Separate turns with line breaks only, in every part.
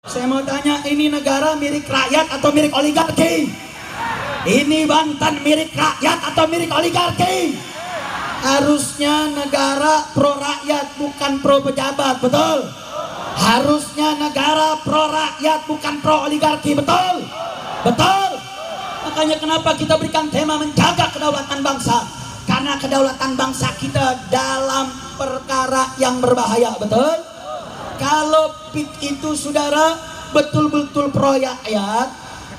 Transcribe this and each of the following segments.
Saya mau tanya, ini negara milik rakyat atau milik oligarki? Ini Banten milik rakyat atau milik oligarki? Harusnya negara pro rakyat bukan pro pejabat, betul? Harusnya negara pro rakyat bukan pro oligarki, betul? Betul? Makanya kenapa kita berikan tema menjaga kedaulatan bangsa? Karena kedaulatan bangsa kita dalam perkara yang berbahaya, betul? Kalau PIK itu saudara betul-betul pro rakyat,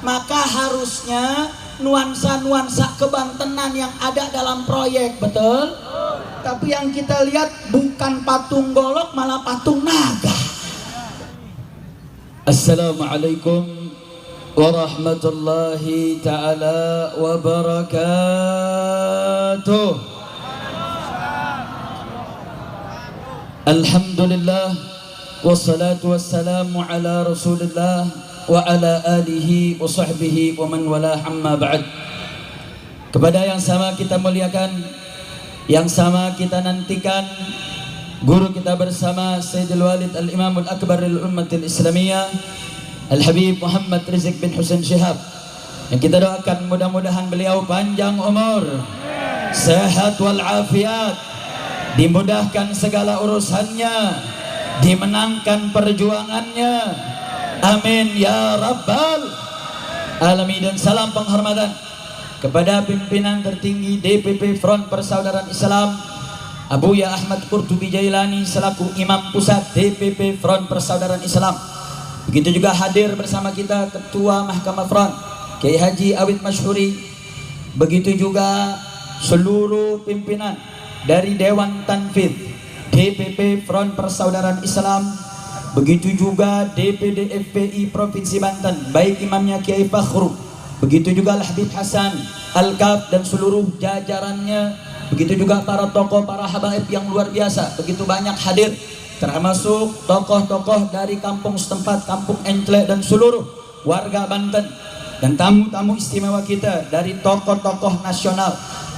maka harusnya nuansa-nuansa kebantenan yang ada dalam proyek, betul? Tapi yang kita lihat bukan patung golok, malah patung naga.
Assalamualaikum warahmatullahi ta'ala wabarakatuh. Alhamdulillah wassalatu wassalamu ala rasulillah wa ala alihi wa sahbihi wa man wala, amma ba'd. Kepada yang sama kita muliakan, yang sama kita nantikan, guru kita bersama Sayyidul Walid Al-Imamul Akbar Al-Ummatil Islamiyah Al-Habib Muhammad Rizik bin Husain Shihab, yang kita doakan mudah-mudahan beliau panjang umur, sehat walafiat, dimudahkan segala urusannya, dimenangkan perjuangannya, amin ya rabbal alamin. Dan salam penghormatan kepada pimpinan tertinggi DPP Front Persaudaraan Islam Abuya Ahmad Qurtubi Jailani selaku Imam Pusat DPP Front Persaudaraan Islam. Begitu juga hadir bersama kita Ketua Mahkamah Front Kiai Haji Awid Masyhuri. Begitu juga seluruh pimpinan dari Dewan Tanfidz DPP Front Persaudaraan Islam. Begitu juga DPD FPI Provinsi Banten, baik imamnya Kiai Fakhru, begitu juga Al-Habib Hasan Al-Kaf dan seluruh jajarannya. Begitu juga para tokoh, para habaib yang luar biasa, begitu banyak hadir, termasuk tokoh-tokoh dari kampung setempat, kampung Encle dan seluruh warga Banten, dan tamu-tamu istimewa kita dari tokoh-tokoh nasional.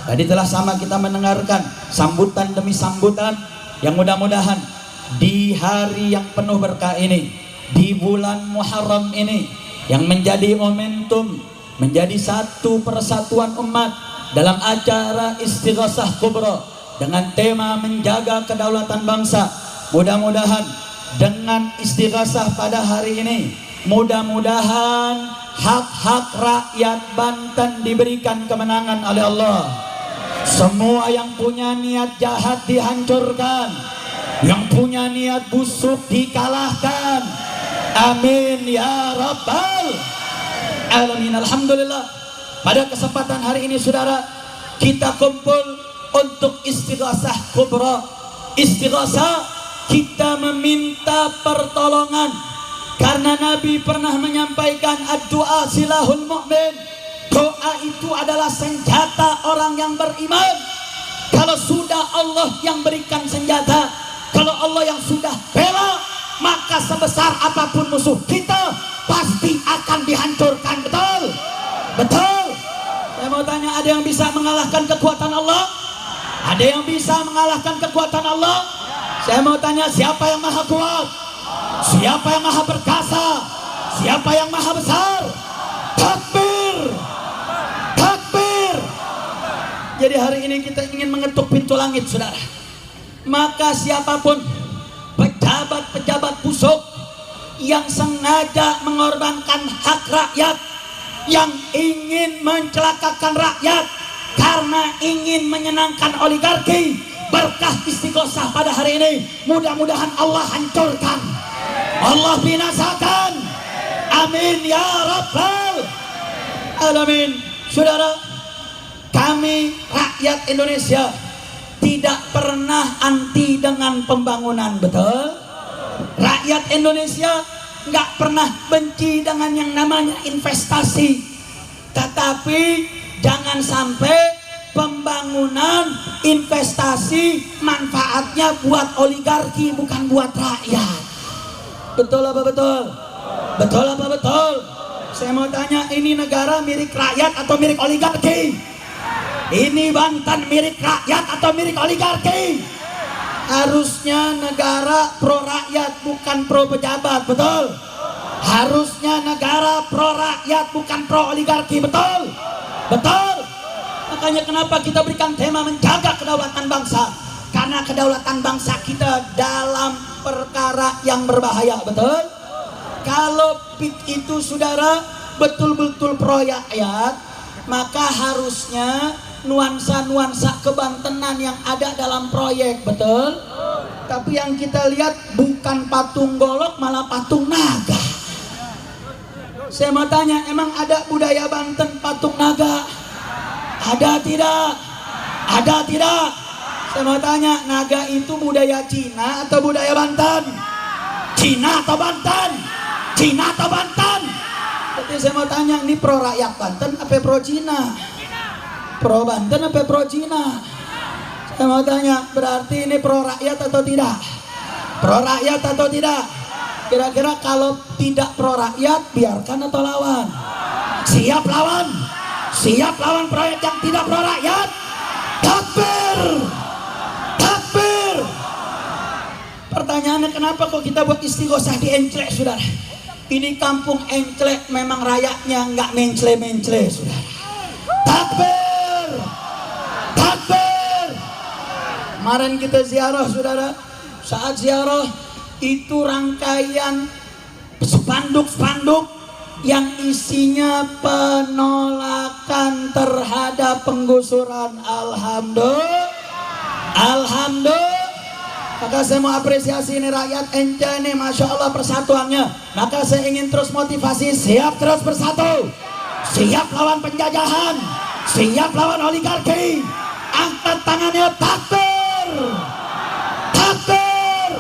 Tadi telah sama kita mendengarkan sambutan demi sambutan yang mudah-mudahan di hari yang penuh berkah ini, di bulan Muharram ini, yang menjadi momentum, menjadi satu persatuan umat dalam acara Istighosah Kubra dengan tema menjaga kedaulatan bangsa. Mudah-mudahan dengan istighosah pada hari ini, mudah-mudahan hak-hak rakyat Banten diberikan kemenangan oleh Allah. Semua yang punya niat jahat dihancurkan, yang punya niat busuk dikalahkan, amin ya rabbal alamin. Alhamdulillah, pada kesempatan hari ini saudara, kita kumpul untuk Istighosah Kubra. Istighosah, kita meminta pertolongan, karena Nabi pernah menyampaikan ad-du'a silahul mu'min. Doa itu adalah senjata orang yang beriman. Kalau sudah Allah yang berikan senjata, kalau Allah yang sudah bela, maka sebesar apapun musuh kita pasti akan dihancurkan, betul? Betul? Saya mau tanya, ada yang bisa mengalahkan kekuatan Allah? Ada yang bisa mengalahkan kekuatan Allah? Saya mau tanya, siapa yang maha kuat? Siapa yang maha perkasa? Siapa yang maha besar? Takbir! Takbir! Jadi hari ini kita ingin mengetuk pintu langit saudara. Maka siapapun pejabat-pejabat busuk yang sengaja mengorbankan hak rakyat, yang ingin mencelakakan rakyat karena ingin menyenangkan oligarki, berkah Istighosah pada hari ini mudah-mudahan Allah hancurkan, Allah binasakan, amin ya rabbal alamin. Saudara, kami rakyat Indonesia tidak pernah anti dengan pembangunan, betul? Rakyat Indonesia nggak pernah benci dengan yang namanya investasi, tetapi jangan sampai pembangunan investasi manfaatnya buat oligarki, bukan buat rakyat. Betul apa betul? Betul apa betul? Saya mau tanya, ini negara milik rakyat atau milik oligarki? Ini Banten milik rakyat atau milik oligarki? Harusnya negara pro rakyat bukan pro pejabat, betul?
Harusnya negara pro rakyat bukan pro oligarki, betul? Betul. Makanya kenapa kita berikan tema menjaga kedaulatan bangsa? Karena kedaulatan bangsa kita dalam perkara yang berbahaya, betul? Kalau PIK itu saudara betul-betul pro rakyat, maka harusnya nuansa-nuansa kebantenan yang ada dalam proyek, betul? Tapi yang kita lihat bukan patung golok, malah patung naga. Saya mau tanya, emang ada budaya Banten patung naga? Ada tidak? Ada tidak? Saya mau tanya, naga itu budaya Cina atau budaya Banten? Cina atau Banten? Cina atau Banten? Tapi saya mau tanya, ini pro rakyat Banten apa pro Cina? Pro Banten apa pro Cina? Saya mau tanya, berarti ini pro rakyat atau tidak? Pro rakyat atau tidak? Kira-kira kalau tidak pro rakyat, biarkan atau lawan? Siap lawan? Siap lawan proyek yang tidak pro rakyat? Takbir! Takbir! Pertanyaannya, kenapa kok kita buat istighosah di Enclek, saudara? Ini kampung Enclek, memang rakyatnya nggak mencle-mencle, saudara. Takbir! Takbir! Kemarin kita ziarah, saudara. Saat ziarah itu rangkaian spanduk-spanduk yang isinya penolakan terhadap penggusuran. Alhamdulillah. Alhamdulillah. Maka saya mau apresiasi ini rakyat Ence ini, Masya Allah persatuannya. Maka saya ingin terus motivasi, siap terus bersatu, siap lawan penjajahan, siap lawan oligarki. Angkat tangannya, takbir, takbir,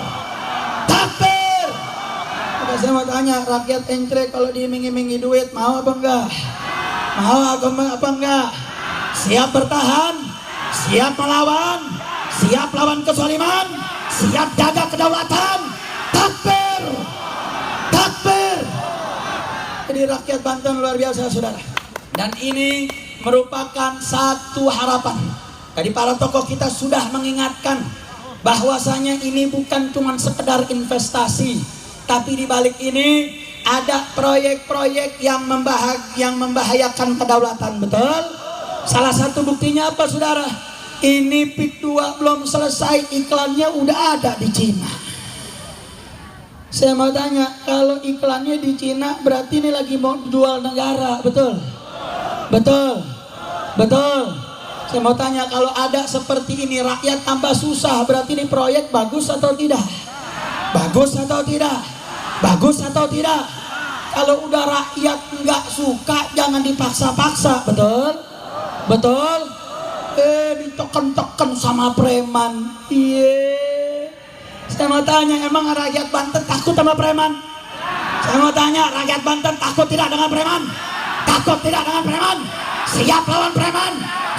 takbir. Maka saya mau tanya, rakyat Ence kalau diiming-imingi duit mau apa enggak? Mau apa enggak? Siap bertahan, siap melawan, siap lawan kezaliman, siap jaga kedaulatan. Takbir, takbir. Jadi rakyat Banten luar biasa, saudara. Dan ini merupakan satu harapan. Tadi para tokoh kita sudah mengingatkan bahwasanya ini bukan cuma sekedar investasi, tapi di balik ini ada proyek-proyek yang membahayakan kedaulatan, betul? Salah satu buktinya apa, saudara? Ini PIK 2 belum selesai, iklannya udah ada di Cina. Saya mau tanya, kalau iklannya di Cina berarti ini lagi mau jual negara, betul? Betul? Betul? Saya mau tanya, kalau ada seperti ini rakyat tambah susah, berarti ini proyek bagus atau tidak? Bagus atau tidak? Bagus atau tidak? Kalau udah rakyat nggak suka, jangan dipaksa-paksa, betul? Betul? Ditekan-tekan sama preman. Iya. Saya mau tanya, emang rakyat Banten takut sama preman? Saya mau tanya, rakyat Banten takut tidak dengan preman? Takut tidak dengan preman? Siap lawan preman?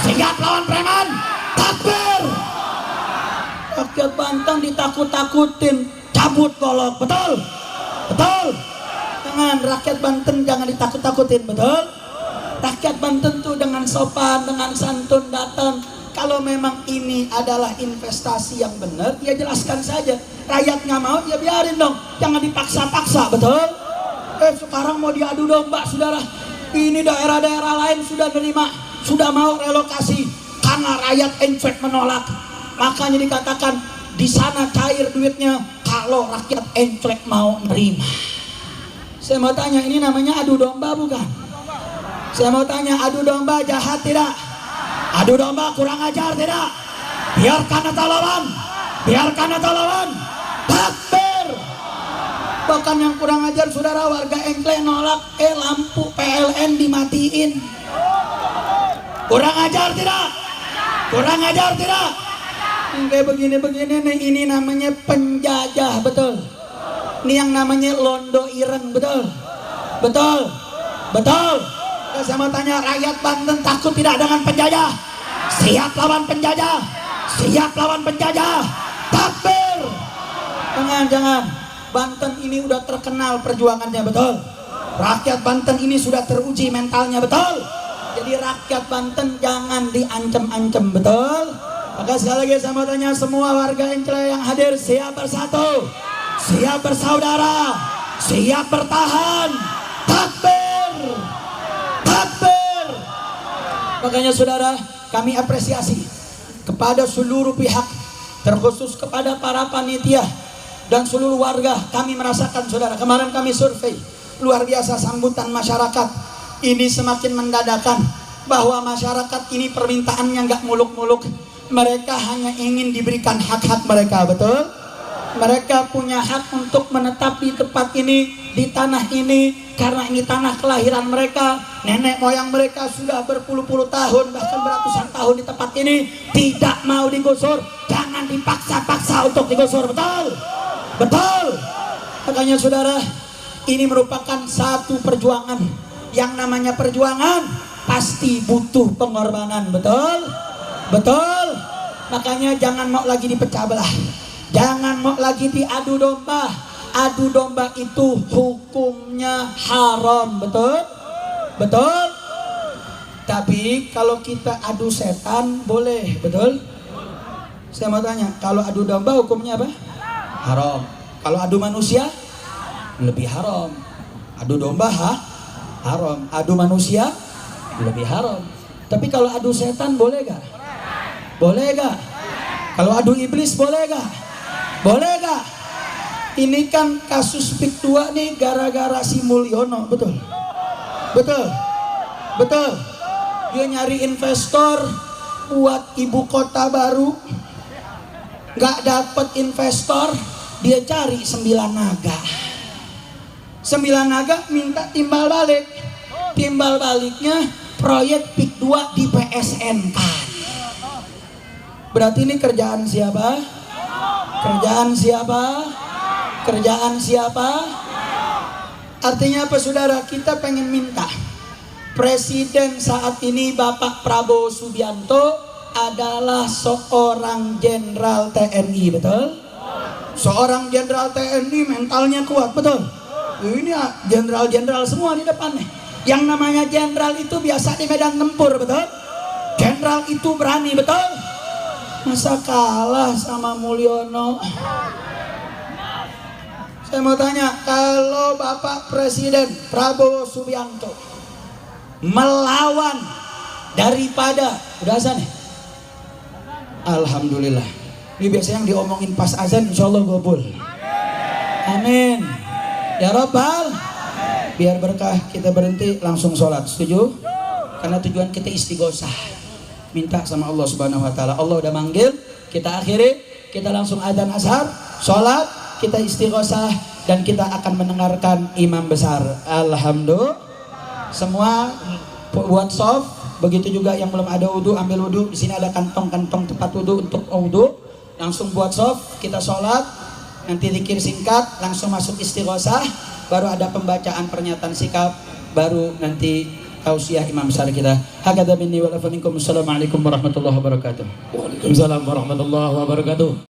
Siap lawan preman? Takbir! Rakyat Banten ditakut-takutin, cabut golok, betul? Betul? Jangan, rakyat Banten jangan ditakut-takutin, betul? Rakyat Banten tuh dengan sopan, dengan santun datang. Kalau memang ini adalah investasi yang benar, ya jelaskan saja. Rakyat nggak mau, ya biarin dong. Jangan dipaksa-paksa, betul? Sekarang mau diadu domba, saudara. Ini daerah-daerah lain sudah nerima, sudah mau relokasi karena rakyat Enclek menolak. Makanya dikatakan di sana cair duitnya kalau rakyat Enclek mau nerima. Saya mau tanya, ini namanya adu domba bukan? Saya mau tanya, adu domba jahat tidak? Adu domba kurang ajar tidak? Biarkan atau lawan? Biarkan atau lawan? Takbir! Bahkan yang kurang ajar, saudara, warga Enclek nolak, lampu PLN dimatiin. Kurang ajar tidak? Kurang ajar tidak? Kayak begini-begini nih, ini namanya penjajah, betul? Ini yang namanya londo ireng, betul? Betul? Betul? Saya mau tanya, rakyat Banten takut tidak dengan penjajah? Siap lawan penjajah? Siap lawan penjajah? Takbir! Jangan. Banten ini udah terkenal perjuangannya, betul? Rakyat Banten ini sudah teruji mentalnya, betul? Jadi rakyat Banten jangan diancam-ancam, betul? Maka sekali lagi saya mau tanya, semua warga Enclek yang hadir siap bersatu, siap bersaudara, siap bertahan, Makanya saudara, kami apresiasi kepada seluruh pihak, terkhusus kepada para panitia dan seluruh warga. Kami merasakan saudara, kemarin kami survei, luar biasa sambutan masyarakat. Ini semakin mendadakan bahwa masyarakat ini permintaannya nggak muluk-muluk. Mereka hanya ingin diberikan hak-hak mereka, betul? Mereka punya hak untuk menetap di tempat ini, di tanah ini, karena ini tanah kelahiran mereka. Nenek moyang mereka sudah berpuluh-puluh tahun, bahkan beratusan tahun di tempat ini, tidak mau digusur. Jangan dipaksa-paksa untuk digusur, betul? Betul. Makanya saudara, ini merupakan satu perjuangan. Yang namanya perjuangan pasti butuh pengorbanan, betul? Betul. Makanya jangan mau lagi dipecah belah, jangan mau lagi diadu domba. Adu domba itu hukumnya haram, betul? Betul. Tapi kalau kita adu setan boleh, betul? Saya mau tanya, kalau adu domba hukumnya apa? Haram. Kalau adu manusia lebih haram. Adu domba haram. Adu manusia lebih haram. Tapi kalau adu setan boleh gak? Boleh gak? Kalau adu iblis boleh gak? Boleh gak? Ini kan kasus Pik 2 nih gara-gara si Mulyono, betul? Betul? Betul? Dia nyari investor buat ibu kota baru, gak dapet investor, dia cari 9 naga. 9 naga minta timbal balik. Timbal baliknya proyek Pik 2 di PSN kan. Berarti ini kerjaan siapa? Kerjaan siapa? Kerjaan siapa? Artinya apa saudara? Kita pengen minta Presiden saat ini Bapak Prabowo Subianto adalah seorang jenderal TNI, betul? Seorang jenderal TNI mentalnya kuat, betul? Ini jenderal-jenderal semua di depan nih. Yang namanya jenderal itu biasa di medan tempur, betul? Jenderal itu berani, betul? Masa kalah sama Mulyono? Saya mau tanya, kalau Bapak Presiden Prabowo Subianto melawan daripada, udah azan nih? Alhamdulillah. Ini biasanya yang diomongin pas azan, insya Allah gobul. Amin. Ya Rabbal. Biar berkah, kita berhenti langsung sholat. Setuju? Karena tujuan kita istighosah, minta sama Allah Subhanahu Wa Taala. Allah udah manggil, kita akhiri, kita langsung adzan ashar, sholat, kita istighosah, dan kita akan mendengarkan imam besar. Alhamdulillah. Semua buat soft. Begitu juga yang belum ada wudhu, ambil wudhu. Di sini ada kantong-kantong tempat wudhu untuk wudhu. Langsung buat soft, kita sholat. Nanti zikir singkat, langsung masuk istighosah. Baru ada pembacaan pernyataan sikap. Baru nanti tausiah imam besar kita. Hakadha minni wa lafa minkum. Assalamualaikum warahmatullahi wabarakatuh.
Waalaikumsalam warahmatullahi wabarakatuh.